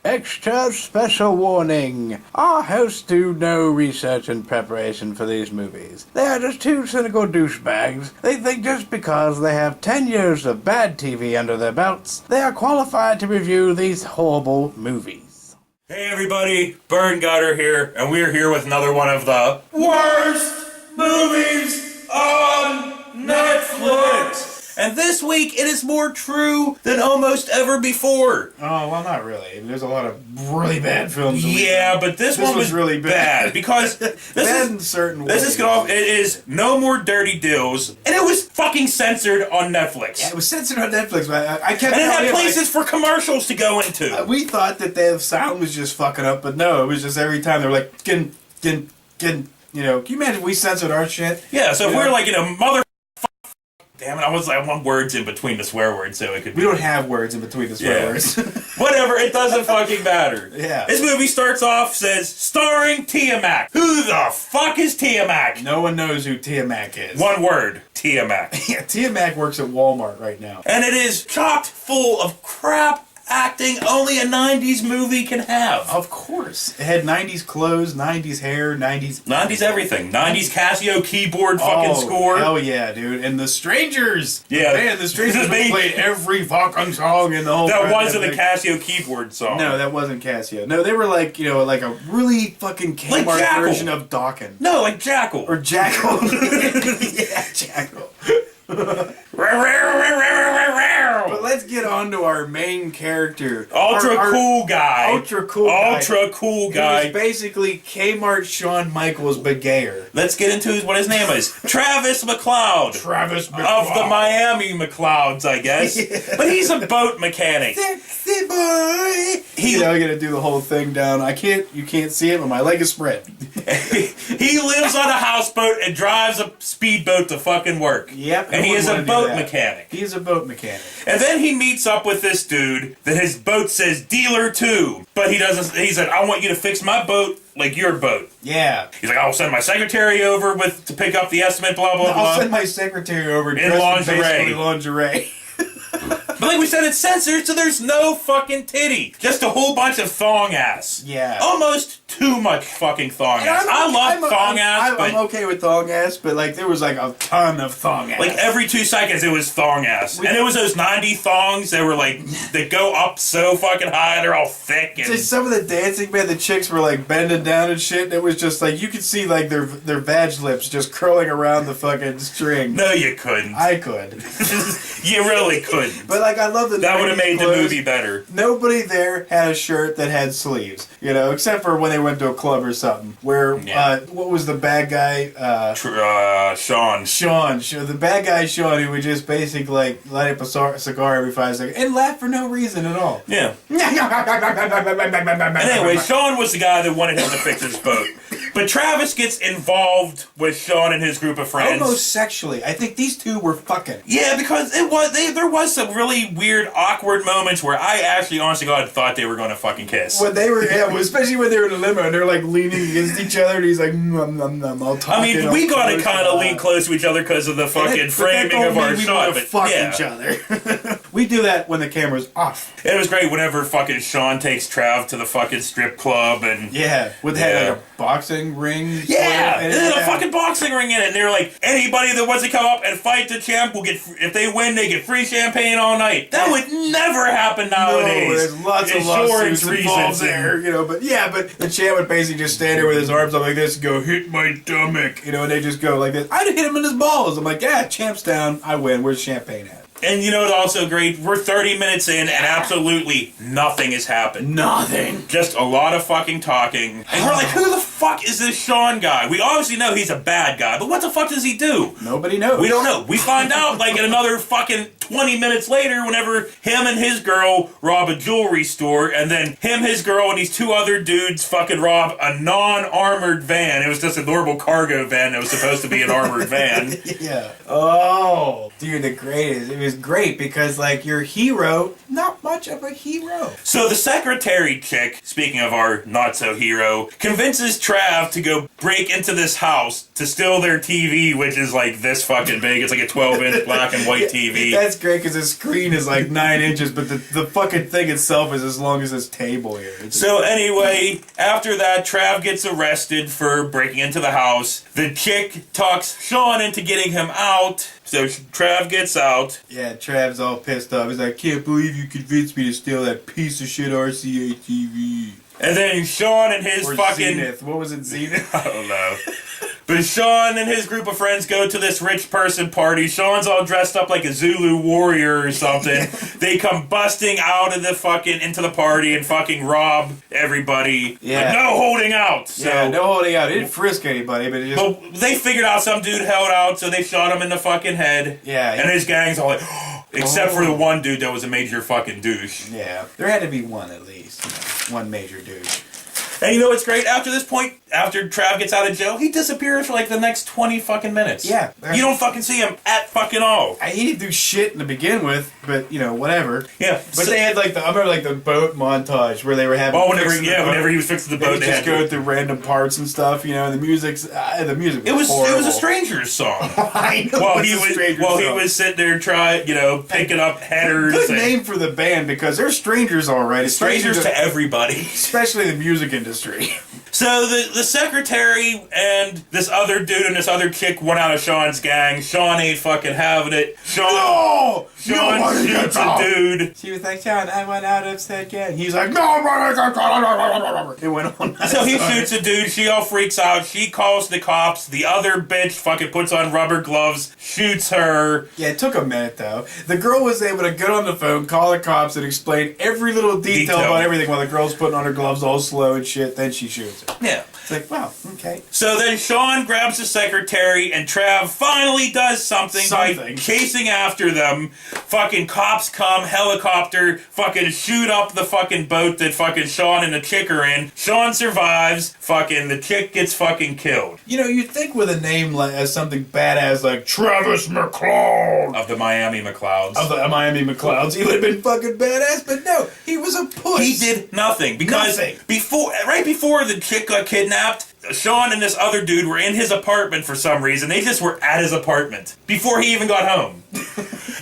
Extra special warning. Our hosts do no research and preparation for these movies. They are just two cynical douchebags. They think just because they have 10 years of bad TV under their belts, they are qualified to review these horrible movies. Hey everybody, Burn Gutter here, and we're here with another one of the worst movies on Netflix. And this week it is more true than almost ever before. Oh, well, not really. There's a lot of really bad films. Yeah, but this one was really bad. because Bad in certain ways. This is off. It is No More Dirty Deals, and it was fucking censored on Netflix. Yeah, it was censored on Netflix, but I kept And it had telling you, places for commercials to go into. we thought that the sound was just fucking up, but no, it was just every time they were like, can you know, can you imagine if we censored our shit? Yeah, so if You we know? were like, mother. Damn it, I want words in between the swear words so it could be. We don't have words in between the swear words. Whatever, it doesn't fucking matter. Yeah. This movie starts off, says, starring Tiamat. Who the fuck is Tiamat? No one knows who Tiamat is. One word, Tiamat. Yeah, Tiamat works at Walmart right now. And it is chocked full of crap acting only a 90s movie can have. Of course. It had 90s clothes, 90s hair, 90s... 90s everything. 90s Casio keyboard fucking score. Hell yeah, dude. And The Strangers. Yeah. Man, The Strangers played every fucking song in the whole... That wasn't the Casio keyboard song. No, that wasn't Casio. No, they were like, you know, like a really fucking Kmart Like version of Dawkins. No, like Jackal. Or Jackal. Yeah, Jackal. But let's get on to our main character. Ultra cool guy. Ultra cool guy. Ultra cool guy. He was basically Kmart Shawn Michaels, but gayer. Let's get into what his name is. Travis McCloud. Travis McCloud. Of the Miami McClouds, I guess. Yeah. But he's a boat mechanic. Sexy boy. You know, I'm gonna do the whole thing down. You can't see it, but my leg is spread. He lives on a houseboat and drives a speedboat to fucking work. Yep. And he is a boat mechanic. He's a boat mechanic. And then he meets up with this dude that his boat says dealer to. But he doesn't, he said, I want you to fix my boat like your boat. Yeah. He's like, I'll send my secretary over to pick up the estimate, blah, blah, blah. I'll send my secretary over in lingerie. lingerie. But like we said, it's censored, so there's no fucking titty. Just a whole bunch of thong ass. Yeah. Almost too much fucking thong ass. I love thong ass, but... I'm okay with thong ass, but like there was like a ton of thong ass. Like every 2 seconds it was thong ass. And it was those 90 thongs that were like, that go up so fucking high, they're all thick and... Just some of the dancing, man, the chicks were like bending down and shit, and it was just like, you could see like their vag lips just curling around the fucking string. No, you couldn't. I could. You really couldn't. But like, I love that would have made the movie better. Nobody there had a shirt that had sleeves, you know, except for when they went to a club or something. Where, what was the bad guy? Sean. The bad guy Sean, who would just basically like light up a cigar every 5 seconds and laugh for no reason at all. Yeah. And anyway, Sean was the guy that wanted him to fix his boat. But Travis gets involved with Sean and his group of friends. Almost sexually. I think these two were fucking. Yeah, because there was some really weird, awkward moments where I actually, honestly, God, thought they were going to fucking kiss. When they were, especially when they were in a limo and they're like leaning against each other, and he's like, I'll talk. I mean, we got to kind of lean close to each other because of the fucking framing of our shot. But fuck each other. We do that when the camera's off. It was great whenever fucking Sean takes Trav to the fucking strip club and with like a boxing ring. Yeah, and then a fucking boxing ring in it. And they're like, anybody that wants to come up and fight the champ will get, if they win, they get free champagne all night. That would never happen nowadays. No, there's lots of lawsuits involved there, you know. But the champ would basically just stand there with his arms up like this and go, hit my stomach, you know, and they just go like this. I'd hit him in his balls. I'm like, yeah, champ's down, I win. Where's champagne at? And you know what's also great? We're 30 minutes in and absolutely nothing has happened. Nothing. Just a lot of fucking talking. And we're like, who the fuck is this Sean guy? We obviously know he's a bad guy, but what the fuck does he do? Nobody knows. We don't know. We find out like in another fucking 20 minutes later whenever him and his girl rob a jewelry store, and then him, his girl, and these 2 other dudes fucking rob a non-armored van. It was just a normal cargo van that was supposed to be an armored van. Yeah. Oh, dude, the greatest. It is great because, like, your hero, not much of a hero. So the secretary chick, speaking of our not-so-hero, convinces Trav to go break into this house to steal their TV, which is like this fucking big. It's like a 12-inch black and white TV. That's great because the screen is like 9 inches, but the fucking thing itself is as long as this table here. So anyway, after that, Trav gets arrested for breaking into the house. The chick talks Sean into getting him out. So Trav gets out. Yeah, Trav's all pissed off. He's like, can't believe you convinced me to steal that piece of shit RCA TV. And then Sean and his Or fucking... Zenith. What was it, Zenith? I don't know. But Sean and his group of friends go to this rich person party. Sean's all dressed up like a Zulu warrior or something. They come busting out of the fucking, into the party and fucking rob everybody. Yeah. But no holding out. So, Yeah, no holding out. It didn't frisk anybody, but it just... But they figured out some dude held out, so they shot him in the fucking head. Yeah. And his gang's all like, except for the one dude that was a major fucking douche. Yeah. There had to be one at least. You know, one major douche. And you know what's great? After this point, after Trav gets out of jail, he disappears for like the next 20 fucking minutes. Yeah. You don't fucking see him at fucking all. He didn't do shit to begin with, but, you know, whatever. Yeah. But they had, like, I remember, like, the boat montage where they were having... Oh, whenever he was fixing the they boat, would they just had go to... through random parts and stuff, you know, and the music was It was horrible. a Stranger's song. I know. While it's he a was Stranger's while he song. was sitting there picking up headers. Good and name for the band because they're strangers, all right. Strangers to everybody. especially the music industry. So the secretary and this other dude and this other chick went out of Sean's gang. Sean ain't fucking having it. Sean shoots a dude. She was like, Sean, I went out of said gang. He's like, no. It went on. So he shoots a dude. She all freaks out. She calls the cops. The other bitch fucking puts on rubber gloves, shoots her. Yeah, it took a minute though. The girl was able to get on the phone, call the cops, and explain every little detail about everything while the girl's putting on her gloves all slow and shit. Then she shoots her. Yeah. It's like, wow, okay. So then Sean grabs the secretary and Trav finally does something by chasing after them. Fucking cops come, helicopter, fucking shoot up the fucking boat that fucking Sean and the chick are in. Sean survives, fucking the chick gets fucking killed. You know, you'd think with a name like as something badass like Travis McCloud Of the Miami McClouds. of the Miami McClouds, he would have been fucking badass, but no, he was a puss. He did nothing because right before the chick got kidnapped, Sean and this other dude were in his apartment for some reason. They just were at his apartment before he even got home.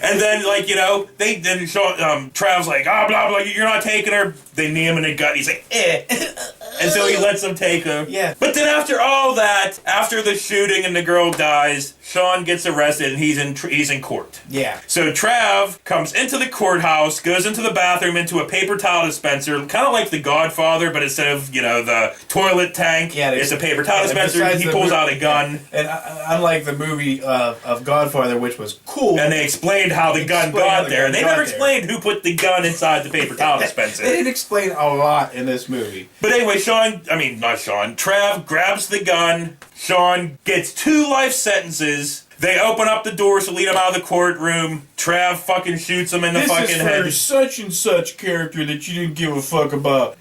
And then, like, you know, they then Trav's like, blah blah, you're not taking her. They knee him in the gut. He's like, and so he lets them take her. Yeah. But then after all that, after the shooting and the girl dies, Sean gets arrested and he's in court. Yeah. So Trav comes into the courthouse, goes into the bathroom, into a paper towel dispenser, kind of like The Godfather, but instead of, you know, the toilet tank, it's a paper towel dispenser. He pulls out a gun. And unlike the movie of Godfather, which was cool. And they explained how the gun got there. And they never explained who put the gun inside the paper towel dispenser. They didn't explain a lot in this movie. But anyway, Trav grabs the gun. Sean gets 2 life sentences. They open up the doors to lead him out of the courtroom. Trav fucking shoots him in the fucking head. This is for such and such character that you didn't give a fuck about.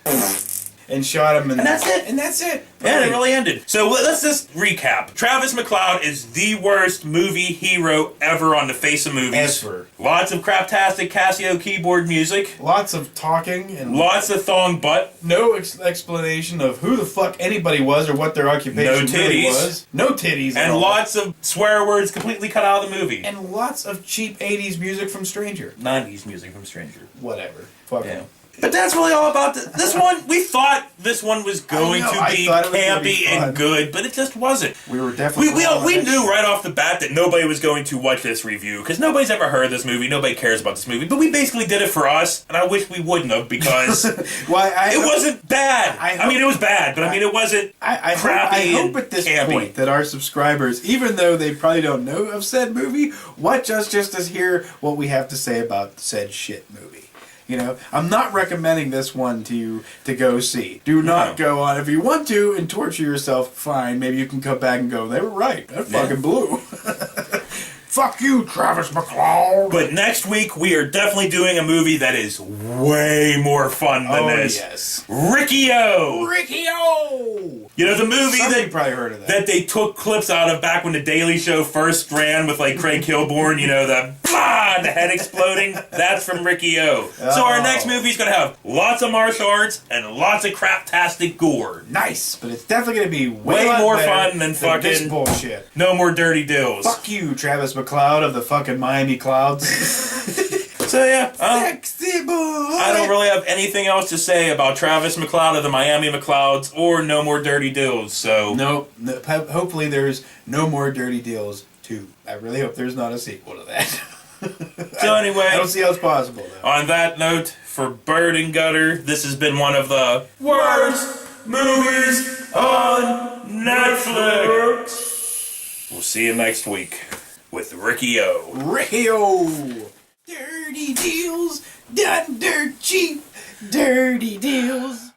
And shot him. And that's it. And that's it. Yeah, it really ended. So let's just recap. Travis McCloud is the worst movie hero ever on the face of movies. Ever. Lots of craptastic Casio keyboard music. Lots of talking and lots of thong butt. No explanation of who the fuck anybody was or what their occupation really was. No titties. And lots of swear words completely cut out of the movie. And lots of cheap 80s music from Stranger. 90s music from Stranger. Whatever. Fuck him. But that's really all about this one. We thought this one was going to be campy and good, but it just wasn't. We were definitely we knew right off the bat that nobody was going to watch this review because nobody's ever heard this movie. Nobody cares about this movie. But we basically did it for us, and I wish we wouldn't have because it wasn't bad. I mean, it was bad, but I mean, it wasn't crappy. I hope at this point that our subscribers, even though they probably don't know of said movie, watch us just to hear what we have to say about said shit movie. You know, I'm not recommending this one to you to go see. Do not go on. If you want to and torture yourself, fine. Maybe you can come back and go, they were right. That fucking blew. Fuck you, Travis McCloud. But next week, we are definitely doing a movie that is way more fun than this. Yes. Ricky-O! Ricky-O! You know, the movie Somebody probably heard of that. that they took clips out of back when The Daily Show first ran with, like, Craig Kilborn, you know, the blah, the head exploding. That's from Ricky-O. So our next movie's gonna have lots of martial arts and lots of craptastic gore. Nice, but it's definitely going to be Way lot more better fun than this fucking- bullshit. No more dirty dills. Fuck you, Travis McCloud of the fucking Miami Clouds. So yeah, Sexy boy. I don't really have anything else to say about Travis McCloud of the Miami McClouds or No More Dirty Dills, so... Nope. No, hopefully there's no more Dirty Deals 2. I really hope there's not a sequel to that. So anyway, I don't see how it's possible, though. on that note, for Bird and Gutter, this has been one of the worst movies on Netflix. We'll see you next week with Ricky-O. Ricky-O! Dirty Deals, done dirt cheap. Dirty Deals.